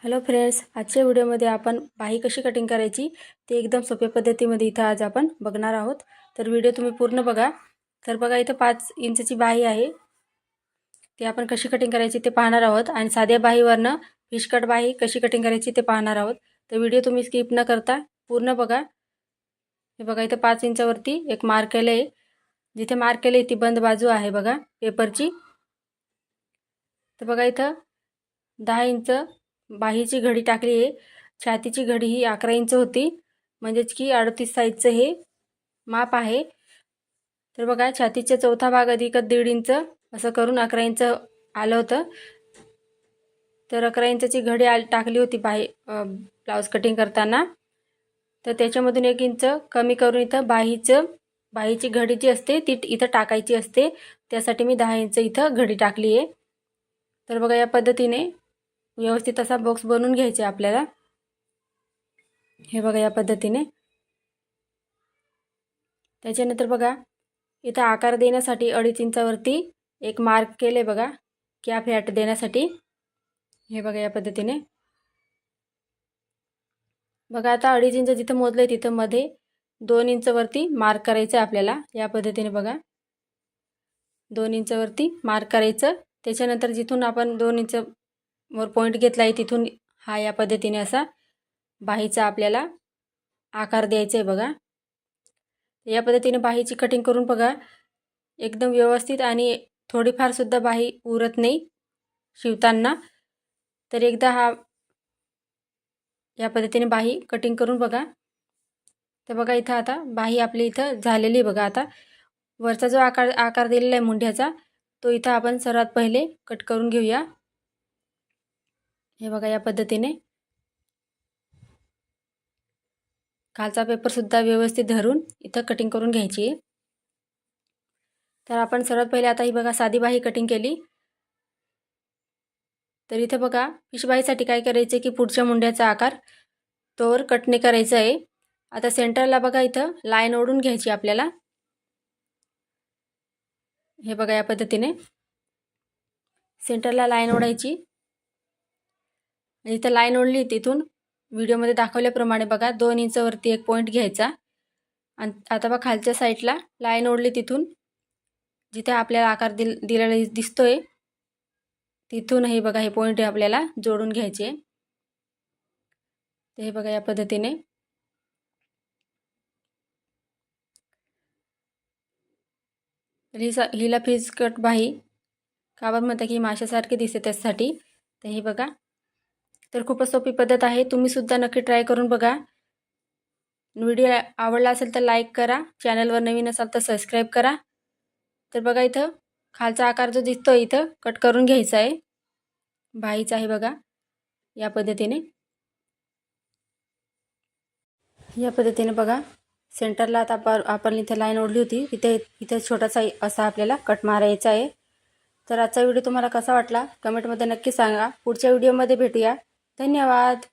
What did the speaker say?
Hello friends, आजच्या व्हिडिओमध्ये आपण बाही कशी कटिंग करायची ते एकदम सोप्या पद्धतीमध्ये इथं आज आपण बघणार आहोत। तर व्हिडिओ तुम्ही पूर्ण बघा। तर बघा इथं 5 इंचची बाही आहे, ती आपण कशी कटिंग करायची ते पाहणार आहोत आणि साध्या बाहीवरनं फिश कट बाही कशी कटिंग करायची ते पाहणार आहोत। तर व्हिडिओ तुम्ही स्किप न करता पूर्ण बघा। हे बघा इथं 5 इंचावरती एक मार्क केले आहे, जिथे मार्क केले ती बंद बाजू आहे बघा पेपरची। तर बघा इथं 10 इंच बाहीची घडी टाकली आहे। छातीची घडी ही 11 इंच होती, म्हणजेच की 38 साईजचं हे माप आहे। तर बघा छातीचा चौथा भाग अधिक 1.5 इंच असं करून 11 इंच आलं होतं। तर 11 इंचची घडी टाकली होती ब्लाउज कटिंग करताना। तर त्याच्यामधून 1 इंच कमी करून इथं बाहीची घडी जी असते ती इथं टाकायची असते, त्यासाठी मी 10 इंच इथं घडी टाकली आहे। तर बघा या पद्धतीने व्यवस्थित असा बॉक्स बनवून घ्यायचा आपल्याला। हे बघा या पद्धतीने। त्याच्यानंतर बघा इथं आकार देण्यासाठी 2.5 इंचावरती एक मार्क केले बघा कॅप हॅट देण्यासाठी। हे बघा या पद्धतीने। बघा आता 2.5 इंच जिथं मोजले तिथं मध्ये 2 इंचवरती मार्क करायचं आपल्याला। या पद्धतीने बघा 2 इंचवरती मार्क करायचं। त्याच्यानंतर जिथून आपण 2 इंच वर पॉइंट घेतला आहे तिथून हा या पद्धतीने असा बाहीचा आपल्याला आकार द्यायचा आहे बघा। या पद्धतीने बाहीची कटिंग करून बघा एकदम व्यवस्थित आणि थोडीफार सुद्धा बाही उरत नाही शिवताना। तर एकदा या पद्धतीने बाही कटिंग करून बघा। तर बघा इथं आता बाही आपली इथं झालेली बघा। आता वरचा जो आकार दिलेला आहे मुंढ्याचा तो इथं आपण सर्वात पहिले कट करून घेऊया। हे बघा या पद्धतीने खालचा पेपर सुद्धा व्यवस्थित धरून इथं कटिंग करून घ्यायची आहे। तर आपण सर्वात पहिले आता ही बघा साधी बाही कटिंग केली। तर इथे बघा फिश बाहीसाठी काय करायचं की पुढच्या मुंड्याचा आकार तोवर कटने करायचा आहे। आता सेंटरला बघा इथं लाईन ओढून घ्यायची आपल्याला। हे बघा या पद्धतीने सेंटरला लाईन ओढायची। इथं लाईन ओढली तिथून व्हिडिओमध्ये दाखवल्याप्रमाणे बघा 2 इंचवरती एक पॉइंट घ्यायचा आणि आता बघा खालच्या साईडला लाईन ओढली तिथून जिथे आपल्याला आकार दिलेला दिसतोय तिथून हे बघा हे पॉइंट आपल्याला जोडून घ्यायचे। हे बघा या पद्धतीने। हिला फिश कट बाही का बरं म्हणतात की माशासारखी दिसते त्यासाठी। तर हे बघा तर खूपच सोपी पद्धत आहे, तुम्ही सुद्धा नक्की ट्राय करून बघा। व्हिडिओ आवडला असेल तर लाईक करा, चॅनलवर नवीन असाल तर सबस्क्राईब करा। तर बघा इथं खालचा आकार जो दिसतो इथं कट करून घ्यायचा आहे बाहीचा आहे बघा या पद्धतीने। या पद्धतीने बघा सेंटरला आता आपण इथे लाईन ओढली होती इथे छोटासा असा आपल्याला कट मारायचा आहे। तर आजचा व्हिडिओ तुम्हाला कसा वाटला कमेंटमध्ये नक्की सांगा। पुढच्या व्हिडिओमध्ये भेटूया। धन्यवाद।